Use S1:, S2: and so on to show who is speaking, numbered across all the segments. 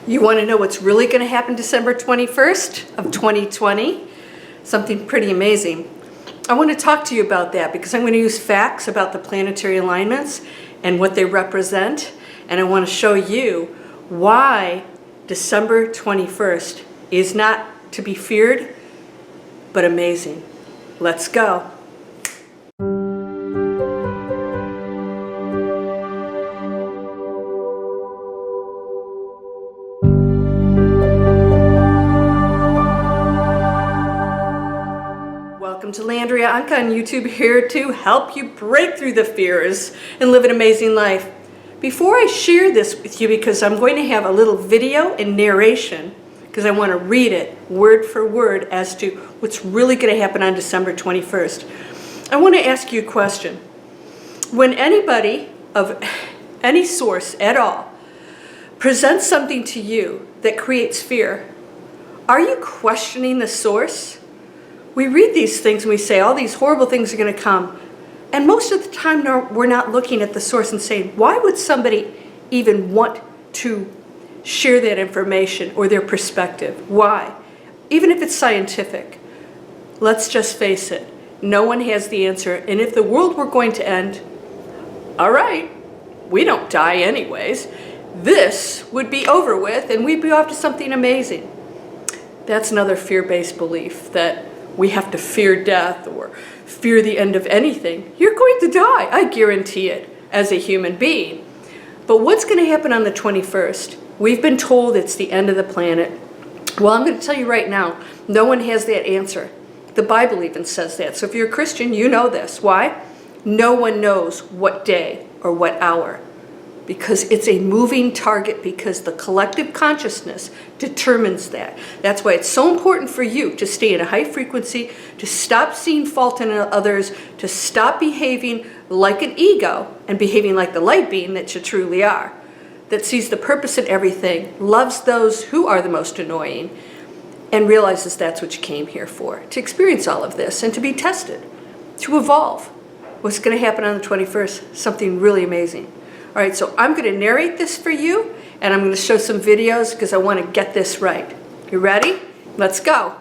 S1: You want to know what's really going to happen December 21st of 2020? Something pretty amazing. I want to talk to you about that because I'm going to use facts about the planetary alignments and what they represent. And I want to show you why December 21st is not to be feared, but amazing. Let's go. Welcome to Landria Onkka on YouTube, here to help you break through the fears and live an amazing life. Before I share this with you, because I'm going to have a little video and narration, because I want to read it word for word as to what's really going to happen on December 21st. I want to ask you a question. When anybody of any source at all presents something to you that creates fear, are you questioning the source? We read these things and we say all these horrible things are going to come. And most of the time we're not looking at the source and saying, why would somebody even want to share that information or their perspective? Why? Even if it's scientific. Let's just face it. No one has the answer. And if the world were going to end, all right, we don't die anyways. This would be over with and we'd be off to something amazing. That's another fear-based belief, that we have to fear death or fear the end of anything. You're going to die, I guarantee it, as a human being. But what's going to happen on the 21st? We've been told it's the end of the planet. Well, I'm going to tell you right now, no one has that answer. The Bible even says that. So if you're a Christian, you know this. Why? No one knows what day or what hour. Because it's a moving target, because the collective consciousness determines that. That's why it's so important for you to stay in a high frequency, to stop seeing fault in others, to stop behaving like an ego and behaving like the light being that you truly are, that sees the purpose in everything, loves those who are the most annoying, and realizes that's what you came here for, to experience all of this and to be tested, to evolve. What's going to happen on the 21st? Something really amazing. All right, so I'm going to narrate this for you, and I'm going to show some videos because I want to get this right. You ready? Let's go.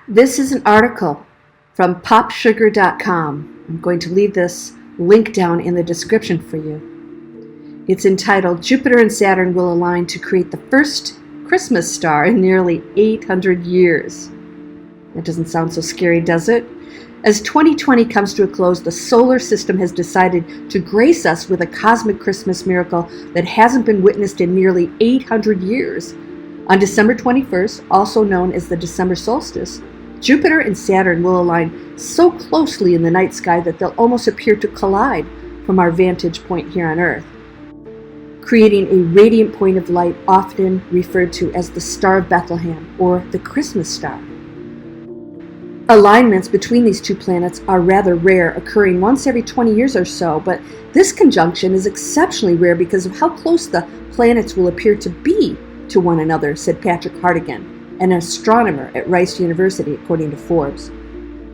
S1: This is an article from popsugar.com. I'm going to leave this link down in the description for you. It's entitled, Jupiter and Saturn Will Align to Create the First Christmas Star in Nearly 800 Years. That doesn't sound so scary, does it? As 2020 comes to a close, the solar system has decided to grace us with a cosmic Christmas miracle that hasn't been witnessed in nearly 800 years. On December 21st, also known as the December solstice, Jupiter and Saturn will align so closely in the night sky that they'll almost appear to collide from our vantage point here on Earth, creating a radiant point of light often referred to as the Star of Bethlehem or the Christmas star. Alignments between these two planets are rather rare, occurring once every 20 years or so, but this conjunction is exceptionally rare because of how close the planets will appear to be to one another, said Patrick Hartigan, an astronomer at Rice University, according to Forbes.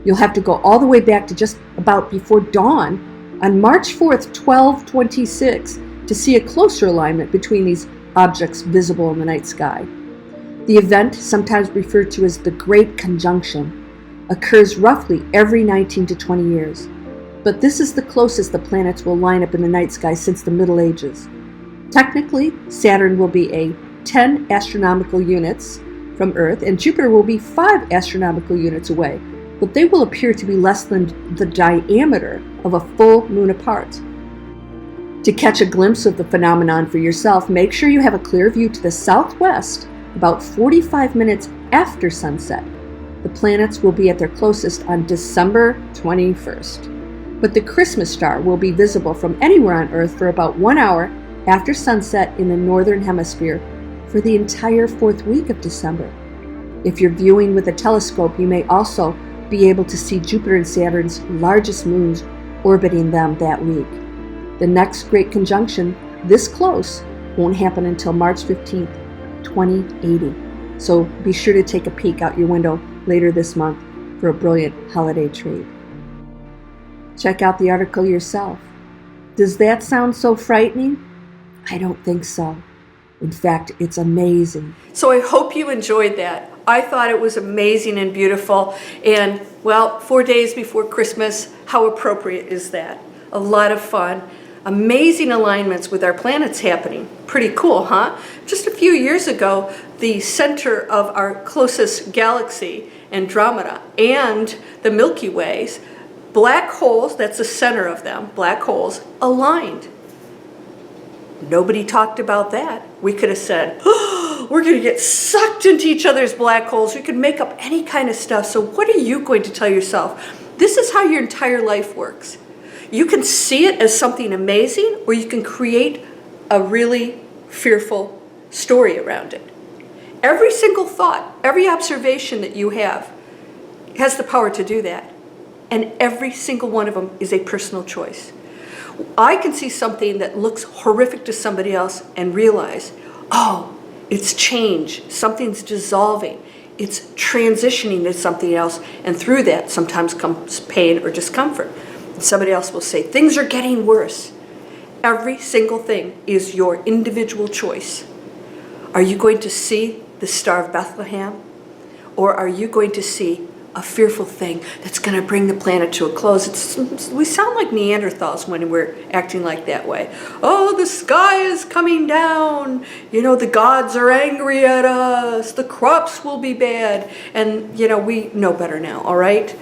S1: You'll have to go all the way back to just about before dawn on March 4th, 1226, to see a closer alignment between these objects visible in the night sky. The event, sometimes referred to as the Great Conjunction, occurs roughly every 19 to 20 years. But this is the closest the planets will line up in the night sky since the Middle Ages. Technically, Saturn will be 10 astronomical units from Earth, and Jupiter will be 5 astronomical units away, but they will appear to be less than the diameter of a full moon apart. To catch a glimpse of the phenomenon for yourself, make sure you have a clear view to the southwest about 45 minutes after sunset. The planets will be at their closest on December 21st. But the Christmas star will be visible from anywhere on Earth for about 1 hour after sunset in the northern hemisphere for the entire 4th week of December. If you're viewing with a telescope, you may also be able to see Jupiter and Saturn's largest moons orbiting them that week. The next great conjunction, this close, won't happen until March 15th, 2080. So be sure to take a peek out your window later this month for a brilliant holiday treat. Check out the article yourself. Does that sound so frightening? I don't think so.
S2: In fact, it's amazing.
S1: So I hope you enjoyed that. I thought it was amazing and beautiful. And well, 4 days before Christmas, how appropriate is that? A lot of fun. Amazing alignments with our planets happening. Pretty cool, huh? Just a few years ago, the center of our closest galaxy, Andromeda, and the Milky Ways, black holes, that's the center of them, black holes, aligned. Nobody talked about that. We could have said, oh, we're going to get sucked into each other's black holes. We could make up any kind of stuff. So what are you going to tell yourself? This is how your entire life works. You can see it as something amazing, or you can create a really fearful story around it. Every single thought, every observation that you have has the power to do that. And every single one of them is a personal choice. I can see something that looks horrific to somebody else and realize, oh, it's change. Something's dissolving. It's transitioning to something else. And through that sometimes comes pain or discomfort. And somebody else will say, things are getting worse. Every single thing is your individual choice. Are you going to see the Star of Bethlehem? Or are you going to see a fearful thing that's going to bring the planet to a close? We sound like Neanderthals when we're acting like that way. Oh, the sky is coming down. You know, the gods are angry at us. The crops will be bad. And, you know, we know better now, all right?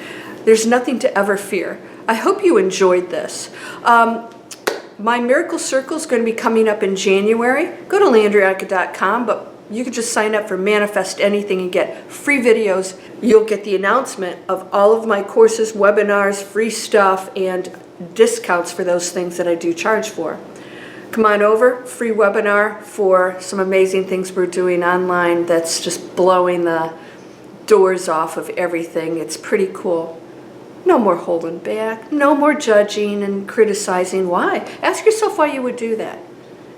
S1: There's nothing to ever fear. I hope you enjoyed this. My Miracle Circle is going to be coming up in January. Go to landriaonkka.com, but you can just sign up for Manifest Anything and get free videos. You'll get the announcement of all of my courses, webinars, free stuff, and discounts for those things that I do charge for. Come on over, free webinar for some amazing things we're doing online that's just blowing the doors off of everything. It's pretty cool. No more holding back, no more judging and criticizing. Why? Ask yourself why you would do that.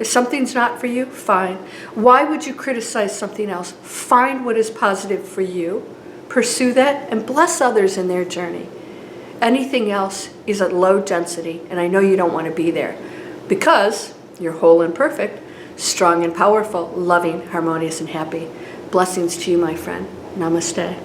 S1: If something's not for you, fine. Why would you criticize something else? Find what is positive for you, pursue that, and bless others in their journey. Anything else is at low density, and I know you don't want to be there because you're whole and perfect, strong and powerful, loving, harmonious, and happy. Blessings to you, my friend. Namaste.